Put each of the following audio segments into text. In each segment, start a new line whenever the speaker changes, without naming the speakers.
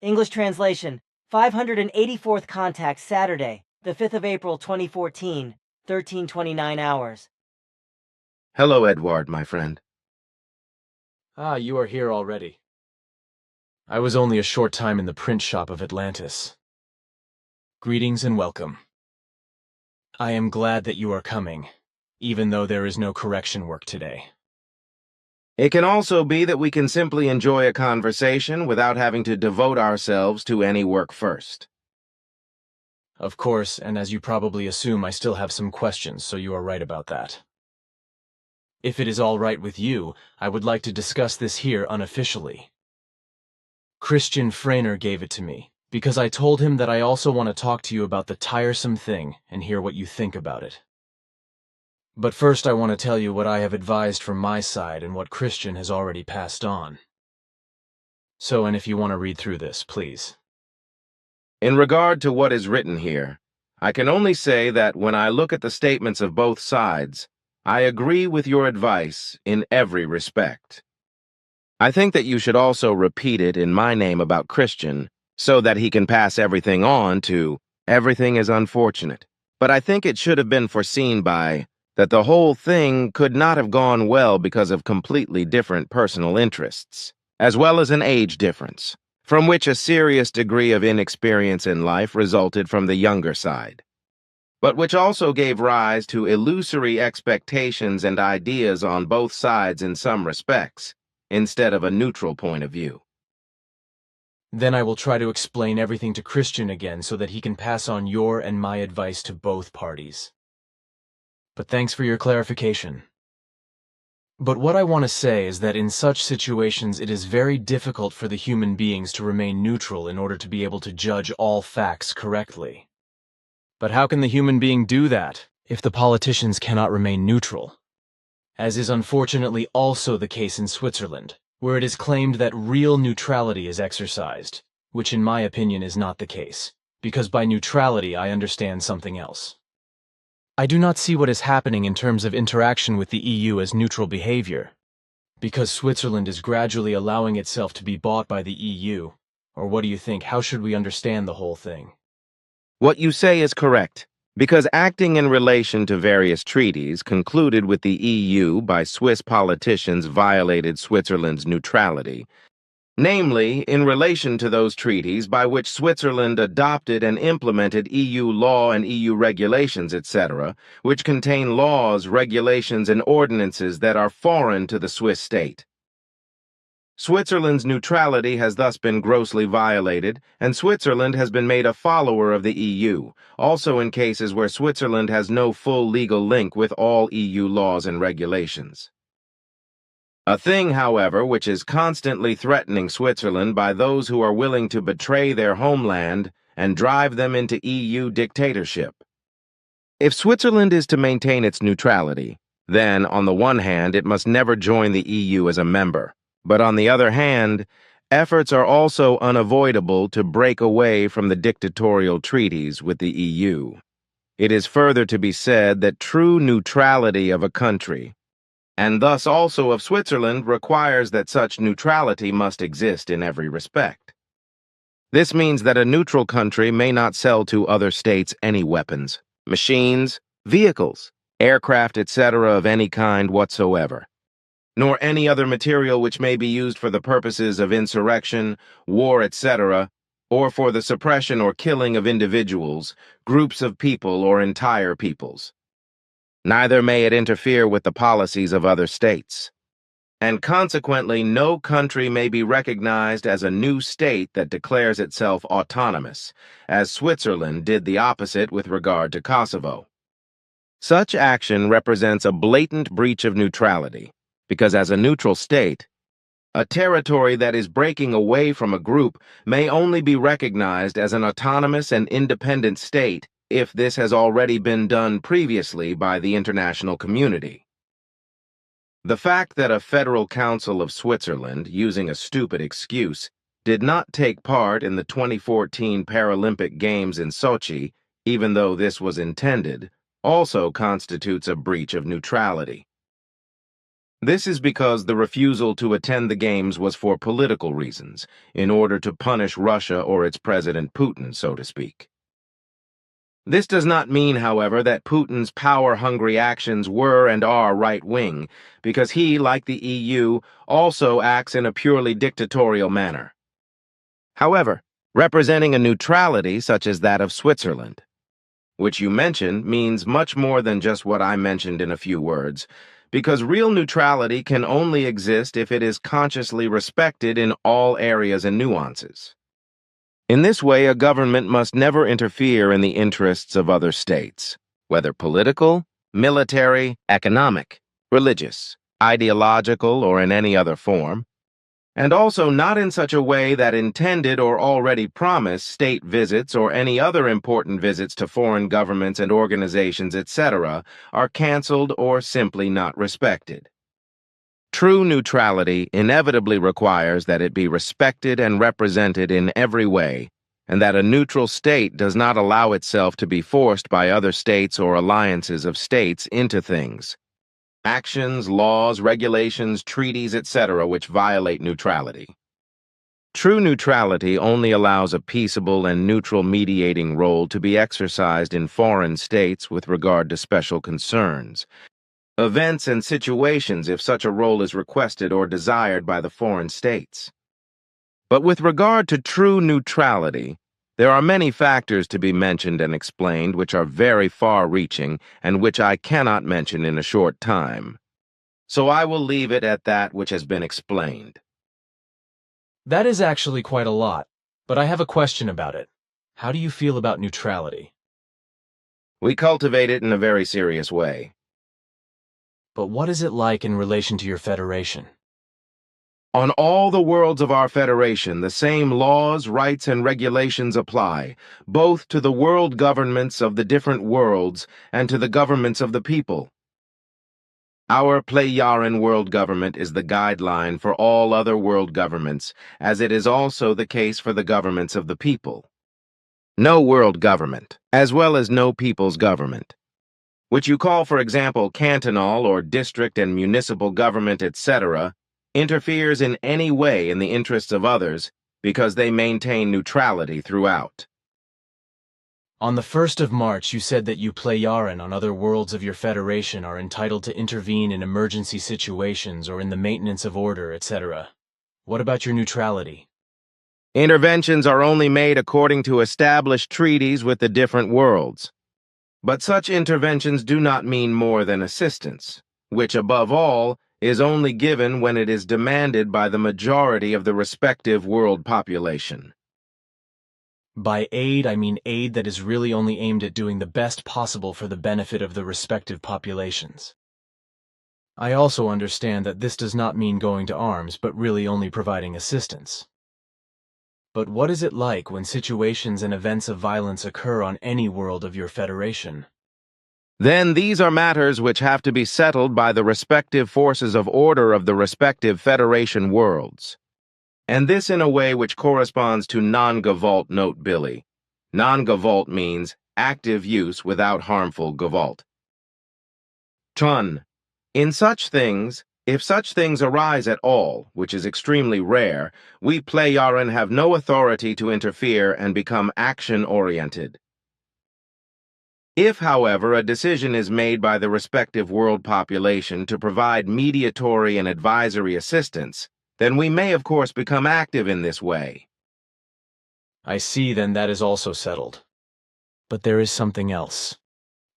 English translation, 584th contact Saturday, the 5th of April 2014, 13:29 hours.
Hello, Edward, my friend.
Ah, you are here already. I was only a short time in the print shop of Atlantis. Greetings and welcome. I am glad that you are coming, even though there is no correction work today.
It can also be that we can simply enjoy a conversation without having to devote ourselves to any work first.
Of course, and as you probably assume, I still have some questions, so you are right about that. If it is all right with you, I would like to discuss this here unofficially. Christian Frainer gave it to me, because I told him that I also want to talk to you about the tiresome thing and hear what you think about it. But first I want to tell you what I have advised from my side and what Christian has already passed on. So, and if you want to read through this, please.
In regard to what is written here, I can only say that when I look at the statements of both sides, I agree with your advice in every respect. I think that you should also repeat it in my name about Christian, so that he can pass everything on to everything is unfortunate. But I think it should have been foreseen by that the whole thing could not have gone well because of completely different personal interests, as well as an age difference, from which a serious degree of inexperience in life resulted from the younger side, but which also gave rise to illusory expectations and ideas on both sides in some respects, instead of a neutral point of view.
Then I will try to explain everything to Christian again so that he can pass on your and my advice to both parties. But thanks for your clarification. But what I want to say is that in such situations it is very difficult for the human beings to remain neutral in order to be able to judge all facts correctly. But how can the human being do that if the politicians cannot remain neutral? As is unfortunately also the case in Switzerland, where it is claimed that real neutrality is exercised, which in my opinion is not the case, because by neutrality I understand something else. I do not see what is happening in terms of interaction with the EU as neutral behavior, because Switzerland is gradually allowing itself to be bought by the EU. Or what do you think? How should we understand the whole thing?
What you say is correct, because acting in relation to various treaties concluded with the EU by Swiss politicians violated Switzerland's neutrality, namely in relation to those treaties by which Switzerland adopted and implemented EU law and EU regulations, etc., which contain laws, regulations, and ordinances that are foreign to the Swiss state. Switzerland's neutrality has thus been grossly violated, and Switzerland has been made a follower of the EU, also in cases where Switzerland has no full legal link with all EU laws and regulations. A thing, however, which is constantly threatening Switzerland by those who are willing to betray their homeland and drive them into EU dictatorship. If Switzerland is to maintain its neutrality, then, on the one hand, it must never join the EU as a member. But on the other hand, efforts are also unavoidable to break away from the dictatorial treaties with the EU. It is further to be said that true neutrality of a country, and thus also of Switzerland, requires that such neutrality must exist in every respect. This means that a neutral country may not sell to other states any weapons, machines, vehicles, aircraft, etc. of any kind whatsoever, nor any other material which may be used for the purposes of insurrection, war, etc., or for the suppression or killing of individuals, groups of people, or entire peoples. Neither may it interfere with the policies of other states. And consequently, no country may be recognized as a new state that declares itself autonomous, as Switzerland did the opposite with regard to Kosovo. Such action represents a blatant breach of neutrality, because as a neutral state, a territory that is breaking away from a group may only be recognized as an autonomous and independent state if this has already been done previously by the international community. The fact that a Federal Council of Switzerland, using a stupid excuse, did not take part in the 2014 Paralympic Games in Sochi, even though this was intended, also constitutes a breach of neutrality. This is because the refusal to attend the games was for political reasons, in order to punish Russia or its President Putin, so to speak. This does not mean, however, that Putin's power-hungry actions were and are right-wing, because he, like the EU, also acts in a purely dictatorial manner. However, representing a neutrality such as that of Switzerland, which you mention, means much more than just what I mentioned in a few words, because real neutrality can only exist if it is consciously respected in all areas and nuances. In this way, a government must never interfere in the interests of other states, whether political, military, economic, religious, ideological, or in any other form, and also not in such a way that intended or already promised state visits or any other important visits to foreign governments and organizations, etc., are canceled or simply not respected. True neutrality inevitably requires that it be respected and represented in every way, and that a neutral state does not allow itself to be forced by other states or alliances of states into things, actions, laws, regulations, treaties, etc., which violate neutrality. True neutrality only allows a peaceable and neutral mediating role to be exercised in foreign states with regard to special concerns, events, and situations if such a role is requested or desired by the foreign states. But with regard to true neutrality, there are many factors to be mentioned and explained which are very far-reaching and which I cannot mention in a short time. So I will leave it at that which has been explained.
That is actually quite a lot, but I have a question about it. How do you feel about neutrality?
We cultivate it in a very serious way.
But what is it like in relation to your federation?
On all the worlds of our federation, the same laws, rights, and regulations apply, both to the world governments of the different worlds and to the governments of the people. Our Plejaren World Government is the guideline for all other world governments, as it is also the case for the governments of the people. No world government, as well as no people's government, which you call, for example, cantonal or district and municipal government, etc., interferes in any way in the interests of others because they maintain neutrality throughout.
On the 1st of March, you said that you Plejaren on other worlds of your federation are entitled to intervene in emergency situations or in the maintenance of order, etc. What about your neutrality?
Interventions are only made according to established treaties with the different worlds. But such interventions do not mean more than assistance, which, above all, is only given when it is demanded by the majority of the respective world population.
By aid, I mean aid that is really only aimed at doing the best possible for the benefit of the respective populations. I also understand that this does not mean going to arms, but really only providing assistance. But what is it like when situations and events of violence occur on any world of your federation?
Then these are matters which have to be settled by the respective forces of order of the respective Federation worlds. And this in a way which corresponds to non-Gewalt, note Billy. Non-Gewalt means active use without harmful Gewalt. Ton. In such things, if such things arise at all, which is extremely rare, we Plejaren have no authority to interfere and become action-oriented. If, however, a decision is made by the respective world population to provide mediatory and advisory assistance, then we may, of course, become active in this way.
I see, then that is also settled. But there is something else.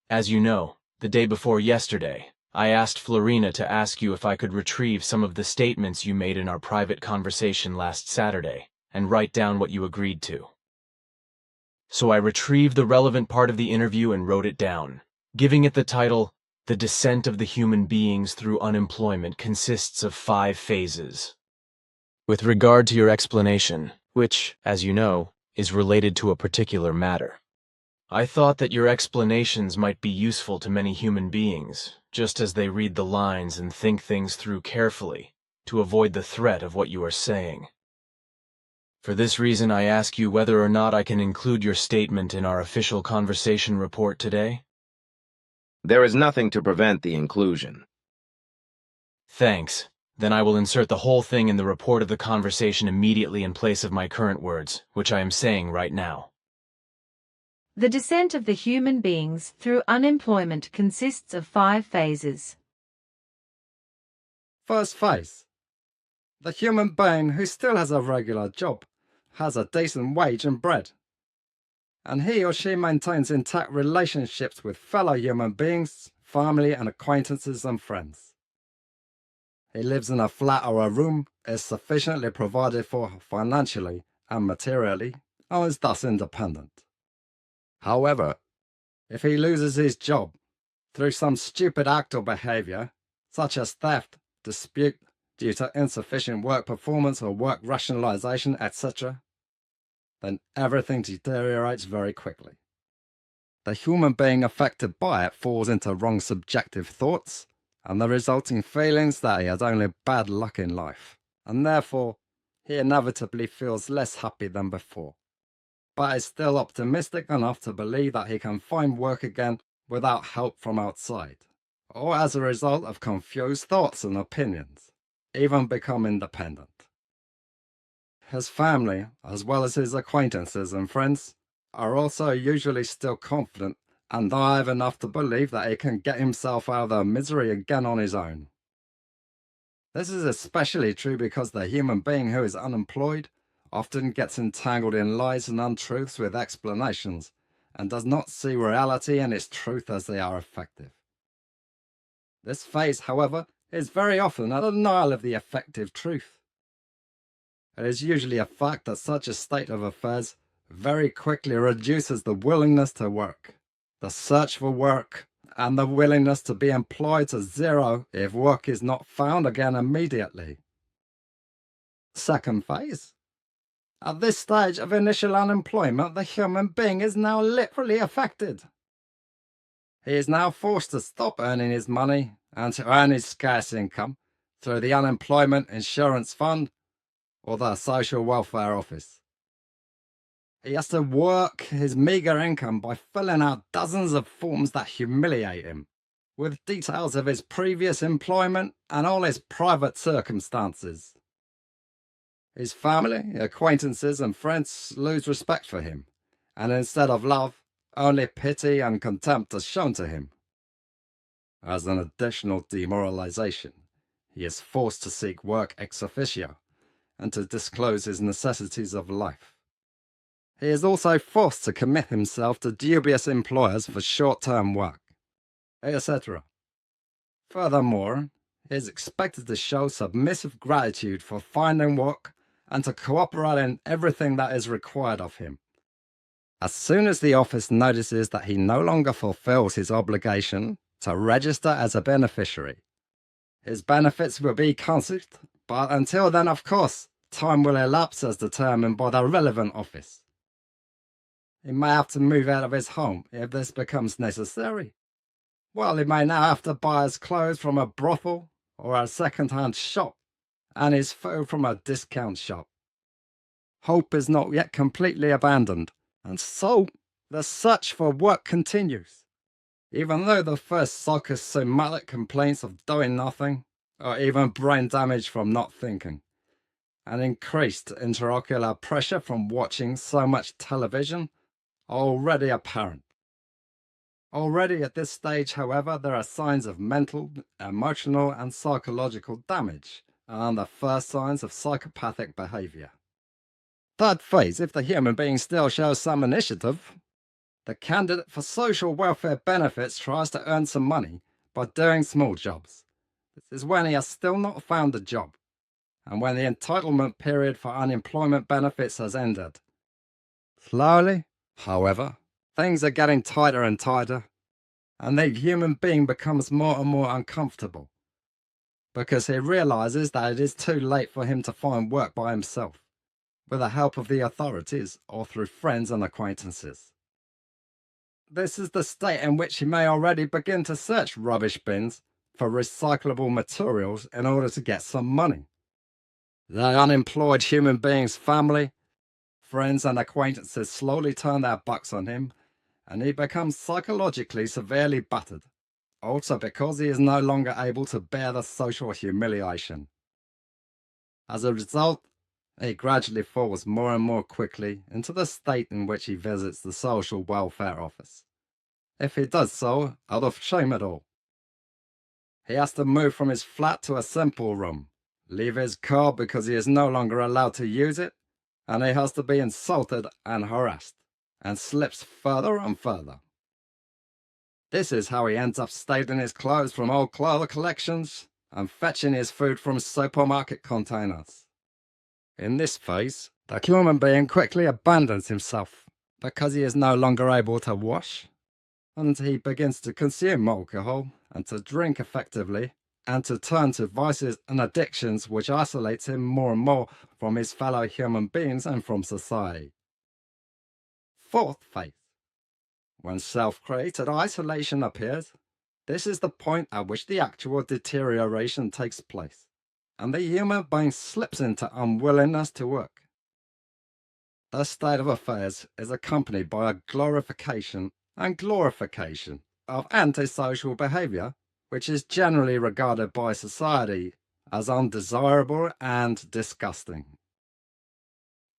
As you know, the day before yesterday, I asked Florina to ask you if I could retrieve some of the statements you made in our private conversation last Saturday and write down what you agreed to. So I retrieved the relevant part of the interview and wrote it down, giving it the title, "The Descent of the Human Beings Through Unemployment Consists of 5 Phases." With regard to your explanation, which, as you know, is related to a particular matter, I thought that your explanations might be useful to many human beings, just as they read the lines and think things through carefully, to avoid the threat of what you are saying. For this reason, I ask you whether or not I can include your statement in our official conversation report today?
There is nothing to prevent the inclusion.
Thanks. Then I will insert the whole thing in the report of the conversation immediately in place of my current words, which I am saying right now.
The descent of the human beings through unemployment consists of 5 phases.
First phase. The human being who still has a regular job, has a decent wage and bread, and he or she maintains intact relationships with fellow human beings, family and acquaintances and friends. He lives in a flat or a room, is sufficiently provided for financially and materially, and is thus independent. However, if he loses his job through some stupid act or behavior, such as theft, dispute, due to insufficient work performance or work rationalization, etc., then everything deteriorates very quickly. The human being affected by it falls into wrong subjective thoughts and the resulting feelings that he has only bad luck in life, and therefore he inevitably feels less happy than before, but is still optimistic enough to believe that he can find work again without help from outside, or as a result of confused thoughts and opinions, even become independent. His family, as well as his acquaintances and friends, are also usually still confident and naive enough to believe that he can get himself out of the misery again on his own. This is especially true because the human being who is unemployed often gets entangled in lies and untruths with explanations and does not see reality and its truth as they are effective. This phase, however, is very often a denial of the effective truth. It is usually a fact that such a state of affairs very quickly reduces the willingness to work, the search for work, and the willingness to be employed to zero if work is not found again immediately. Second phase. At this stage of initial unemployment, the human being is now literally affected. He is now forced to stop earning his money and to earn his scarce income through the Unemployment Insurance Fund or the Social Welfare Office. He has to work his meagre income by filling out dozens of forms that humiliate him, with details of his previous employment and all his private circumstances. His family, acquaintances and friends lose respect for him, and instead of love, only pity and contempt are shown to him. As an additional demoralization, he is forced to seek work ex officio and to disclose his necessities of life. He is also forced to commit himself to dubious employers for short-term work, etc. Furthermore, he is expected to show submissive gratitude for finding work and to cooperate in everything that is required of him. As soon as the office notices that he no longer fulfills his obligation to register as a beneficiary, his benefits will be cancelled, but until then, of course, time will elapse as determined by the relevant office. He may have to move out of his home if this becomes necessary, while he may now have to buy his clothes from a brothel or a second-hand shop and his food from a discount shop. Hope is not yet completely abandoned, and so the search for work continues. Even though the first psychosomatic complaints of doing nothing, or even brain damage from not thinking, and increased intraocular pressure from watching so much television are already apparent. Already at this stage, however, there are signs of mental, emotional, and psychological damage, and the first signs of psychopathic behavior. Third phase, if the human being still shows some initiative, the candidate for social welfare benefits tries to earn some money by doing small jobs. This is when he has still not found a job, and when the entitlement period for unemployment benefits has ended. Slowly, however, things are getting tighter and tighter, and the human being becomes more and more uncomfortable, because he realizes that it is too late for him to find work by himself, with the help of the authorities or through friends and acquaintances. This is the state in which he may already begin to search rubbish bins for recyclable materials in order to get some money. The unemployed human being's family, friends and acquaintances slowly turn their backs on him, and he becomes psychologically severely battered, also because he is no longer able to bear the social humiliation. As a result, he gradually falls more and more quickly into the state in which he visits the social welfare office, if he does so out of shame at all. He has to move from his flat to a simple room, leave his car because he is no longer allowed to use it, and he has to be insulted and harassed, and slips further and further. This is how he ends up stealing his clothes from old clothes collections and fetching his food from supermarket containers. In this phase, the human being quickly abandons himself because he is no longer able to wash, and he begins to consume alcohol and to drink effectively, and to turn to vices and addictions which isolates him more and more from his fellow human beings and from society. Fourth phase. When self-created isolation appears, this is the point at which the actual deterioration takes place, and the human being slips into unwillingness to work. This state of affairs is accompanied by a glorification of antisocial behavior, which is generally regarded by society as undesirable and disgusting.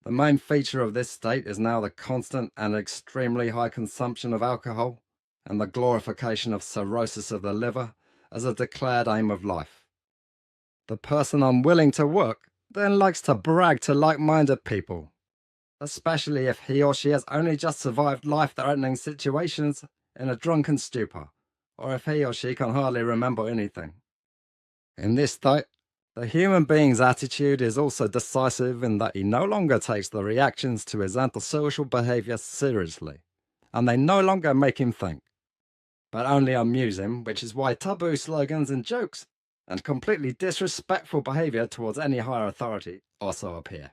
The main feature of this state is now the constant and extremely high consumption of alcohol and the glorification of cirrhosis of the liver as a declared aim of life. The person unwilling to work then likes to brag to like-minded people, especially if he or she has only just survived life-threatening situations in a drunken stupor, or if he or she can hardly remember anything. In this state, the human being's attitude is also decisive in that he no longer takes the reactions to his antisocial behavior seriously, and they no longer make him think, but only amuse him, which is why taboo slogans and jokes and completely disrespectful behavior towards any higher authority also appear.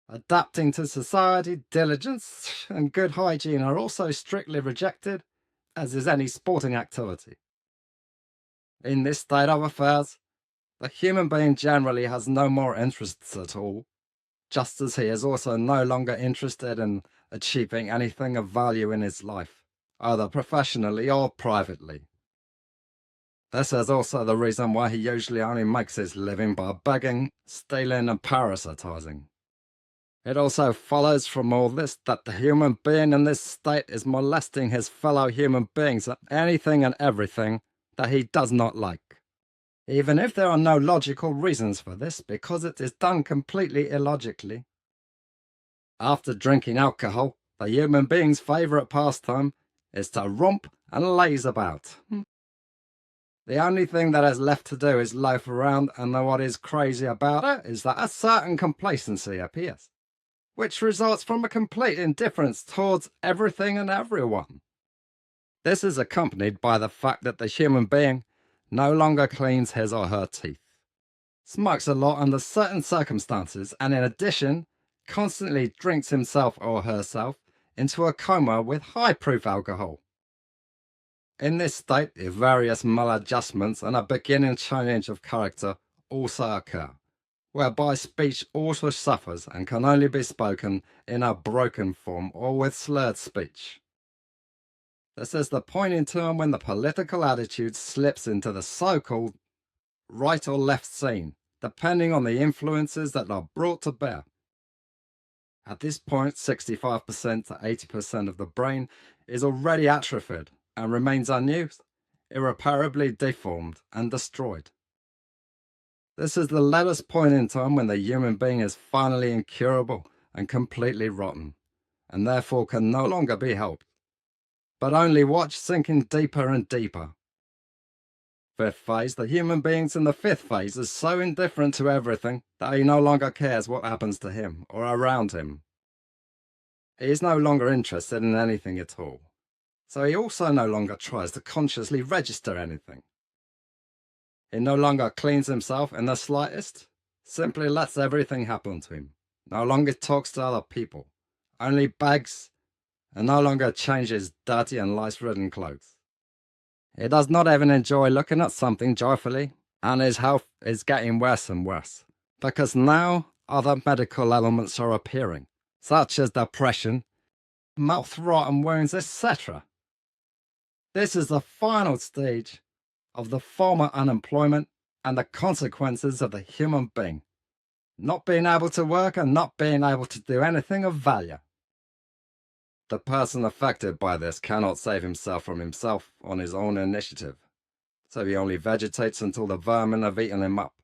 Adapting to society, diligence, and good hygiene are also strictly rejected, as is any sporting activity. In this state of affairs, the human being generally has no more interests at all, just as he is also no longer interested in achieving anything of value in his life, either professionally or privately. This is also the reason why he usually only makes his living by begging, stealing, and parasitizing. It also follows from all this that the human being in this state is molesting his fellow human beings at anything and everything that he does not like, even if there are no logical reasons for this, because it is done completely illogically. After drinking alcohol, the human being's favourite pastime is to romp and laze about. The only thing that is left to do is loaf around, and what is crazy about it is that a certain complacency appears, which results from a complete indifference towards everything and everyone. This is accompanied by the fact that the human being no longer cleans his or her teeth, smokes a lot under certain circumstances, and in addition, constantly drinks himself or herself into a coma with high-proof alcohol. In this state, various maladjustments and a beginning change of character also occur, whereby speech also suffers and can only be spoken in a broken form or with slurred speech. This is the point in time when the political attitude slips into the so-called right or left scene, depending on the influences that are brought to bear. At this point, 65% to 80% of the brain is already atrophied and remains unused, irreparably deformed and destroyed. This is the latest point in time when the human being is finally incurable and completely rotten, and therefore can no longer be helped, but only watched sinking deeper and deeper. Fifth phase, the human being in the fifth phase is so indifferent to everything that he no longer cares what happens to him or around him. He is no longer interested in anything at all, so he also no longer tries to consciously register anything. He no longer cleans himself in the slightest, simply lets everything happen to him, no longer talks to other people, only begs, and no longer changes dirty and lice-ridden clothes. He does not even enjoy looking at something joyfully, and his health is getting worse and worse, because now other medical elements are appearing, such as depression, mouth rot and wounds, etc. This is the final stage of the former unemployment and the consequences of the human being not being able to work and not being able to do anything of value. The person affected by this cannot save himself from himself on his own initiative, so he only vegetates until the vermin have eaten him up.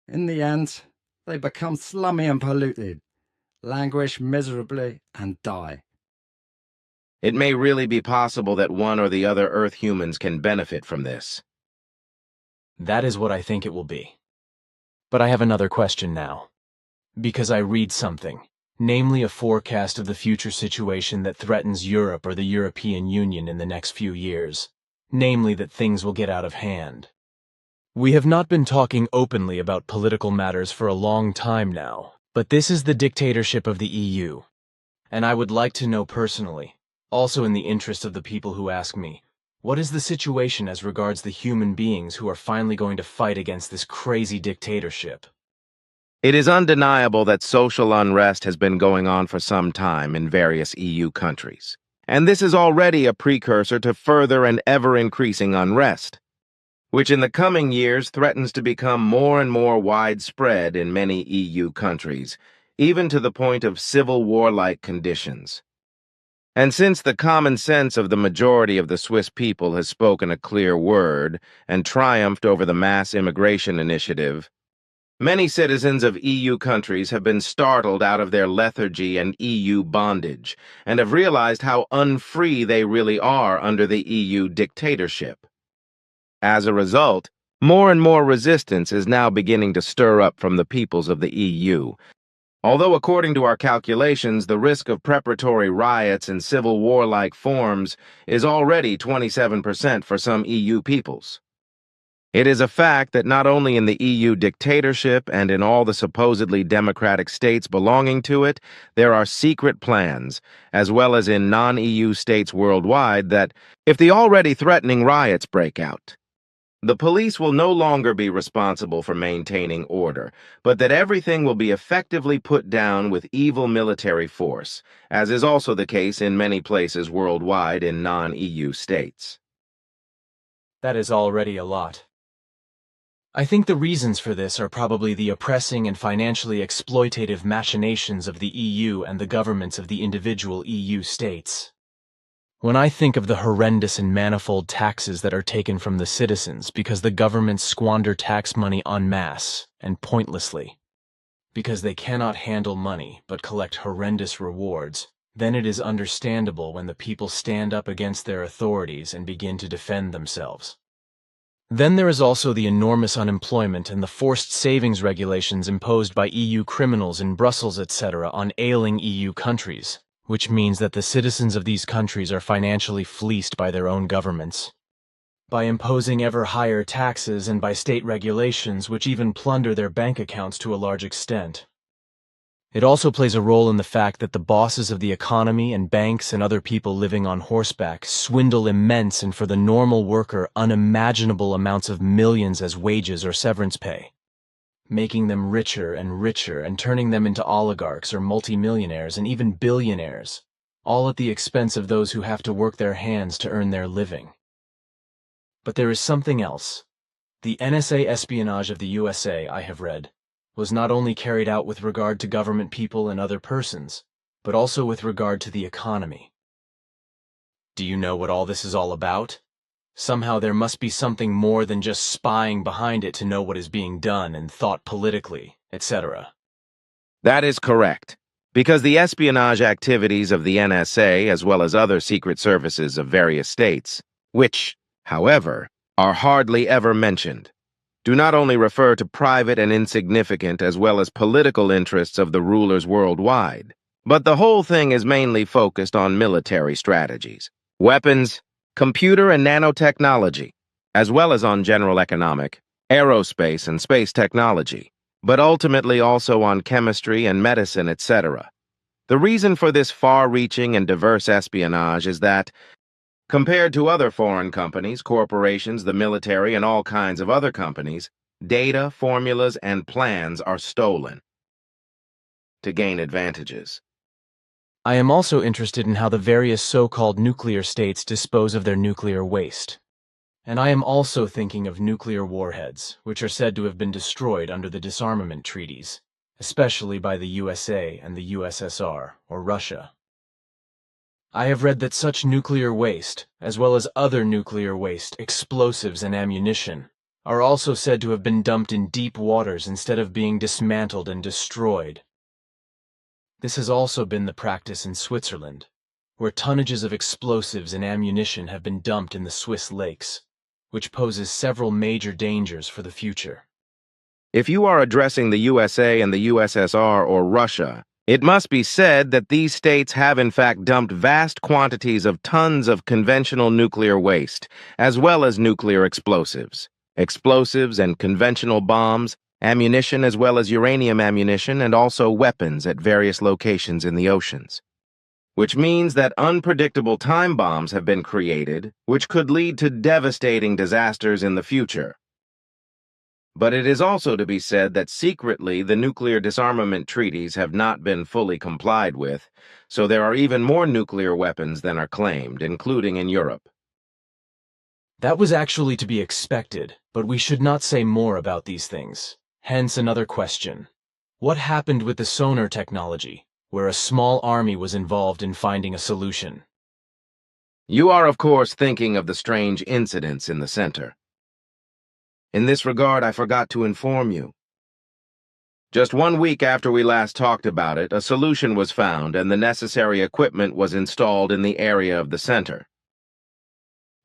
In the end, they become slummy and polluted, languish miserably, and die.
It may really be possible that one or the other Earth humans can benefit from this.
That is what I think it will be. But I have another question now. Because I read something, namely a forecast of the future situation that threatens Europe or the European Union in the next few years, namely that things will get out of hand. We have not been talking openly about political matters for a long time now, but this is the dictatorship of the EU. And I would like to know personally, also in the interest of the people who ask me, what is the situation as regards the human beings who are finally going to fight against this crazy dictatorship?
It is undeniable that social unrest has been going on for some time in various EU countries, and this is already a precursor to further and ever-increasing unrest, which in the coming years threatens to become more and more widespread in many EU countries, even to the point of civil war-like conditions. And since the common sense of the majority of the Swiss people has spoken a clear word and triumphed over the mass immigration initiative, many citizens of EU countries have been startled out of their lethargy and EU bondage, and have realized how unfree they really are under the EU dictatorship. As a result, more and more resistance is now beginning to stir up from the peoples of the EU, although according to our calculations, the risk of preparatory riots and civil war-like forms is already 27% for some EU peoples. It is a fact that not only in the EU dictatorship and in all the supposedly democratic states belonging to it, there are secret plans, as well as in non-EU states worldwide, that, if the already threatening riots break out, the police will no longer be responsible for maintaining order, but that everything will be effectively put down with evil military force, as is also the case in many places worldwide in non-EU states.
That is already a lot. I think the reasons for this are probably the oppressing and financially exploitative machinations of the EU and the governments of the individual EU states. When I think of the horrendous and manifold taxes that are taken from the citizens because the governments squander tax money en masse and pointlessly, because they cannot handle money but collect horrendous rewards, then it is understandable when the people stand up against their authorities and begin to defend themselves. Then there is also the enormous unemployment and the forced savings regulations imposed by EU criminals in Brussels, etc., on ailing EU countries, which means that the citizens of these countries are financially fleeced by their own governments, by imposing ever higher taxes and by state regulations which even plunder their bank accounts to a large extent. It also plays a role in the fact that the bosses of the economy and banks and other people living on horseback swindle immense and for the normal worker unimaginable amounts of millions as wages or severance pay, making them richer and turning them into oligarchs or multimillionaires and even billionaires, all at the expense of those who have to work their hands to earn their living. But there is something else. The NSA espionage of the USA, I have read, was not only carried out with regard to government people and other persons, but also with regard to the economy. Do you know what all this is all about? Somehow there must be something more than just spying behind it to know what is being done and thought politically, etc.
That is correct, because the espionage activities of the NSA, as well as other secret services of various states, which, however, are hardly ever mentioned, do not only refer to private and insignificant as well as political interests of the rulers worldwide, but the whole thing is mainly focused on military strategies, weapons, computer and nanotechnology, as well as on general economic, aerospace and space technology, but ultimately also on chemistry and medicine, etc. The reason for this far-reaching and diverse espionage is that, compared to other foreign companies, corporations, the military, and all kinds of other companies, data, formulas, and plans are stolen to gain advantages.
I am also interested in how the various so-called nuclear states dispose of their nuclear waste. And I am also thinking of nuclear warheads, which are said to have been destroyed under the disarmament treaties, especially by the USA and the USSR, or Russia. I have read that such nuclear waste, as well as other nuclear waste, explosives and ammunition, are also said to have been dumped in deep waters instead of being dismantled and destroyed. This has also been the practice in Switzerland, where tonnages of explosives and ammunition have been dumped in the Swiss lakes, which poses several major dangers for the future.
If you are addressing the USA and the USSR or Russia, it must be said that these states have in fact dumped vast quantities of tons of conventional nuclear waste, as well as nuclear explosives. Explosives and conventional bombs, ammunition as well as uranium ammunition, and also weapons at various locations in the oceans. Which means that unpredictable time bombs have been created, which could lead to devastating disasters in the future. But it is also to be said that secretly the nuclear disarmament treaties have not been fully complied with, so there are even more nuclear weapons than are claimed, including in Europe.
That was actually to be expected, but we should not say more about these things. Hence another question. What happened with the sonar technology, where a small army was involved in finding a solution?
You are, of course, thinking of the strange incidents in the center. In this regard, I forgot to inform you. Just 1 week after we last talked about it, a solution was found and the necessary equipment was installed in the area of the center.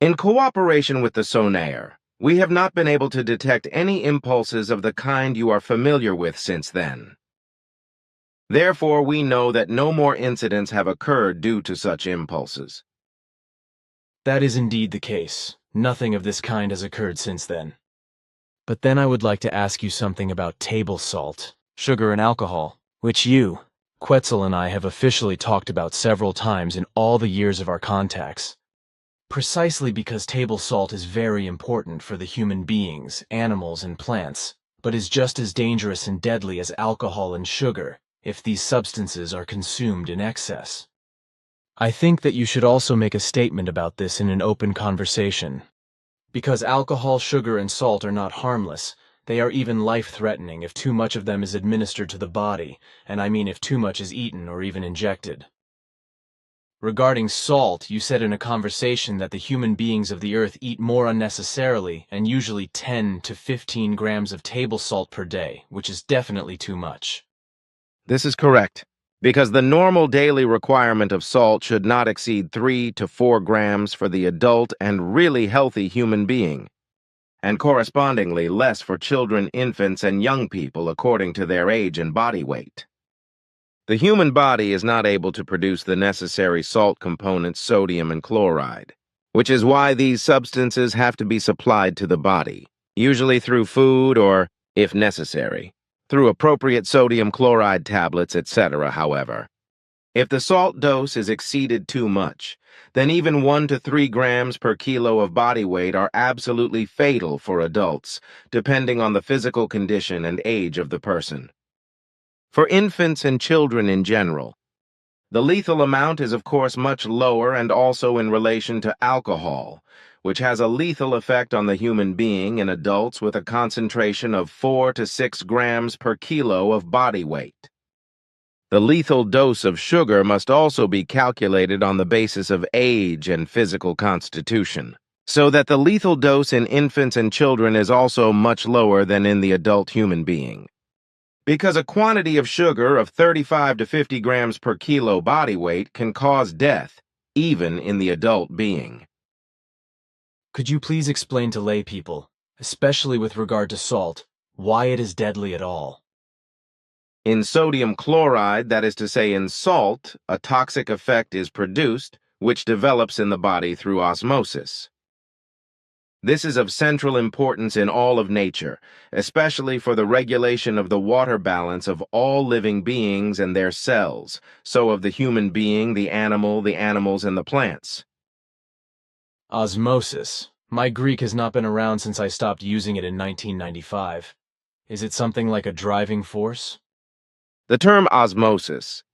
In cooperation with the sonar, we have not been able to detect any impulses of the kind you are familiar with since then. Therefore, we know that no more incidents have occurred due to such impulses.
That is indeed the case. Nothing of this kind has occurred since then. But then I would like to ask you something about table salt, sugar and alcohol, which you, Quetzal, and I have officially talked about several times in all the years of our contacts. Precisely because table salt is very important for the human beings, animals, and plants, but is just as dangerous and deadly as alcohol and sugar if these substances are consumed in excess. I think that you should also make a statement about this in an open conversation. Because alcohol, sugar, and salt are not harmless, they are even life-threatening if too much of them is administered to the body, and I mean if too much is eaten or even injected. Regarding salt, you said in a conversation that the human beings of the earth eat more unnecessarily and usually 10 to 15 grams of table salt per day, which is definitely too much.
This is correct, because the normal daily requirement of salt should not exceed 3 to 4 grams for the adult and really healthy human being, and correspondingly less for children, infants, and young people according to their age and body weight. The human body is not able to produce the necessary salt components sodium and chloride, which is why these substances have to be supplied to the body, usually through food or, if necessary, through appropriate sodium chloride tablets, etc. However, if the salt dose is exceeded too much, then even 1 to 3 grams per kilo of body weight are absolutely fatal for adults, depending on the physical condition and age of the person. For infants and children in general, the lethal amount is of course much lower and also in relation to alcohol, which has a lethal effect on the human being in adults with a concentration of 4 to 6 grams per kilo of body weight. The lethal dose of sugar must also be calculated on the basis of age and physical constitution, so that the lethal dose in infants and children is also much lower than in the adult human being. Because a quantity of sugar of 35 to 50 grams per kilo body weight can cause death, even in the adult being.
Could you please explain to lay people, especially with regard to salt, why it is deadly at all?
In sodium chloride, that is to say in salt, a toxic effect is produced, which develops in the body through osmosis. This is of central importance in all of nature, especially for the regulation of the water balance of all living beings and their cells, so of the human being, the animals, and the plants.
Osmosis. My Greek has not been around since I stopped using it in 1995. Is it something like a driving force?
The term osmosis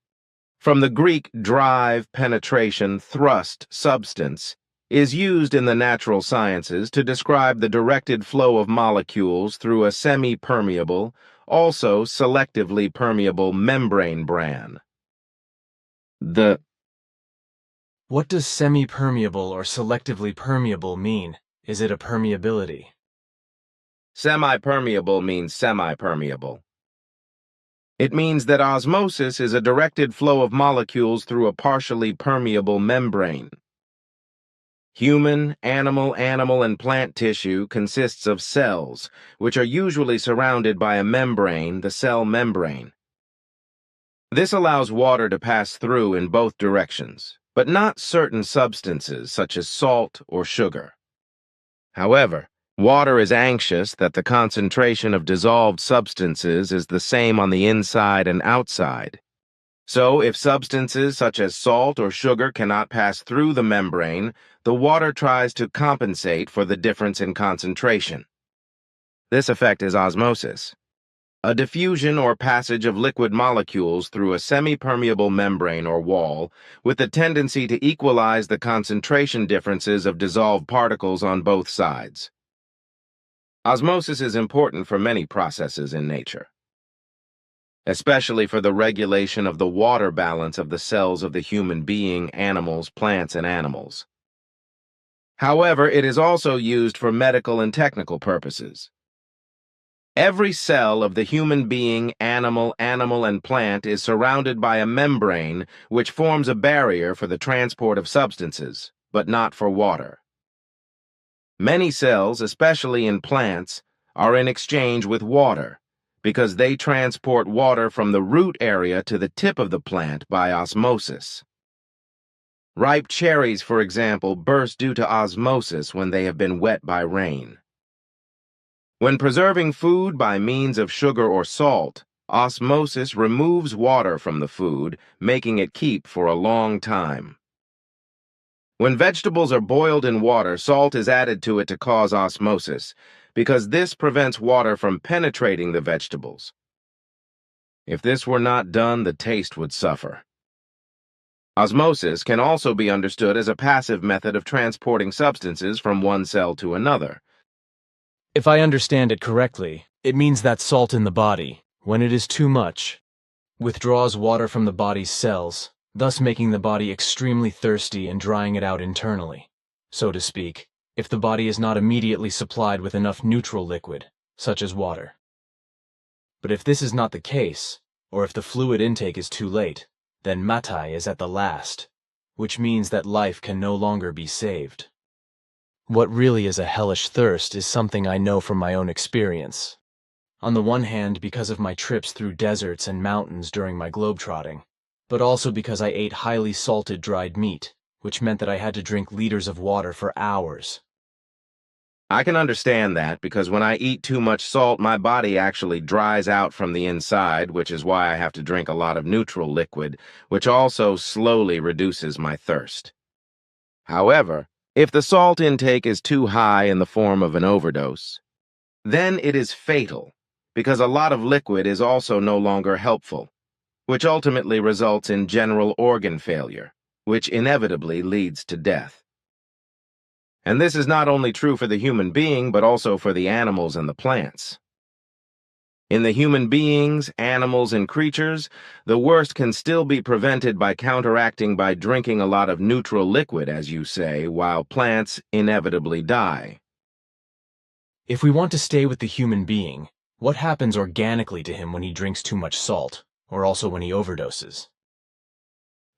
from the Greek drive, penetration, thrust, substance, is used in the natural sciences to describe the directed flow of molecules through a semi-permeable, also selectively permeable membrane bran.
What does semi-permeable or selectively permeable mean? Is it a permeability?
Semi-permeable means semi-permeable. It means that osmosis is a directed flow of molecules through a partially permeable membrane. Human, animal, and plant tissue consists of cells, which are usually surrounded by a membrane, the cell membrane. This allows water to pass through in both directions, but not certain substances such as salt or sugar. However, water is anxious that the concentration of dissolved substances is the same on the inside and outside. So, if substances such as salt or sugar cannot pass through the membrane, the water tries to compensate for the difference in concentration. This effect is osmosis, a diffusion or passage of liquid molecules through a semi-permeable membrane or wall with the tendency to equalize the concentration differences of dissolved particles on both sides. Osmosis is important for many processes in nature, especially for the regulation of the water balance of the cells of the human being, animals, plants, and animals. However, it is also used for medical and technical purposes. Every cell of the human being, animal, and plant is surrounded by a membrane which forms a barrier for the transport of substances, but not for water. Many cells, especially in plants, are in exchange with water, because they transport water from the root area to the tip of the plant by osmosis. Ripe cherries, for example, burst due to osmosis when they have been wet by rain. When preserving food by means of sugar or salt, osmosis removes water from the food, making it keep for a long time. When vegetables are boiled in water, salt is added to it to cause osmosis, because this prevents water from penetrating the vegetables. If this were not done, the taste would suffer. Osmosis can also be understood as a passive method of transporting substances from one cell to another.
If I understand it correctly, it means that salt in the body, when it is too much, withdraws water from the body's cells, thus making the body extremely thirsty and drying it out internally, so to speak, if the body is not immediately supplied with enough neutral liquid, such as water. But if this is not the case, or if the fluid intake is too late, then matai is at the last, which means that life can no longer be saved. What really is a hellish thirst is something I know from my own experience. On the one hand, because of my trips through deserts and mountains during my globetrotting, but also because I ate highly salted dried meat, which meant that I had to drink liters of water for hours.
I can understand that because when I eat too much salt, my body actually dries out from the inside, which is why I have to drink a lot of neutral liquid, which also slowly reduces my thirst. However, if the salt intake is too high in the form of an overdose, then it is fatal, because a lot of liquid is also no longer helpful, which ultimately results in general organ failure, which inevitably leads to death. And this is not only true for the human being, but also for the animals and the plants. In the human beings, animals, and creatures, the worst can still be prevented by counteracting by drinking a lot of neutral liquid, as you say, while plants inevitably die.
If we want to stay with the human being, what happens organically to him when he drinks too much salt, or also when he overdoses?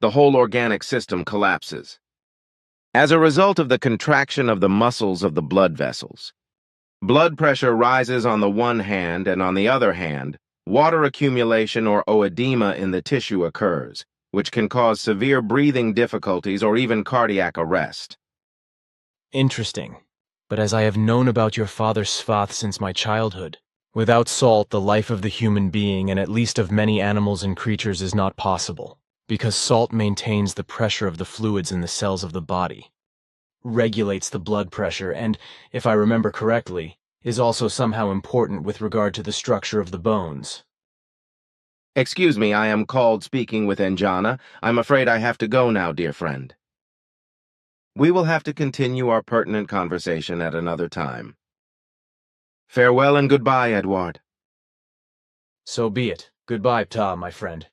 The whole organic system collapses. As a result of the contraction of the muscles of the blood vessels, blood pressure rises on the one hand, and on the other hand, water accumulation or oedema in the tissue occurs, which can cause severe breathing difficulties or even cardiac arrest.
Interesting. But as I have known about your father Svath since my childhood, without salt the life of the human being and at least of many animals and creatures is not possible, because salt maintains the pressure of the fluids in the cells of the body, regulates the blood pressure, and, if I remember correctly, is also somehow important with regard to the structure of the bones.
Excuse me, I am called speaking with Njana. I'm afraid I have to go now, dear friend. We will have to continue our pertinent conversation at another time. Farewell and goodbye, Edward.
So be it. Goodbye, Ptah, my friend.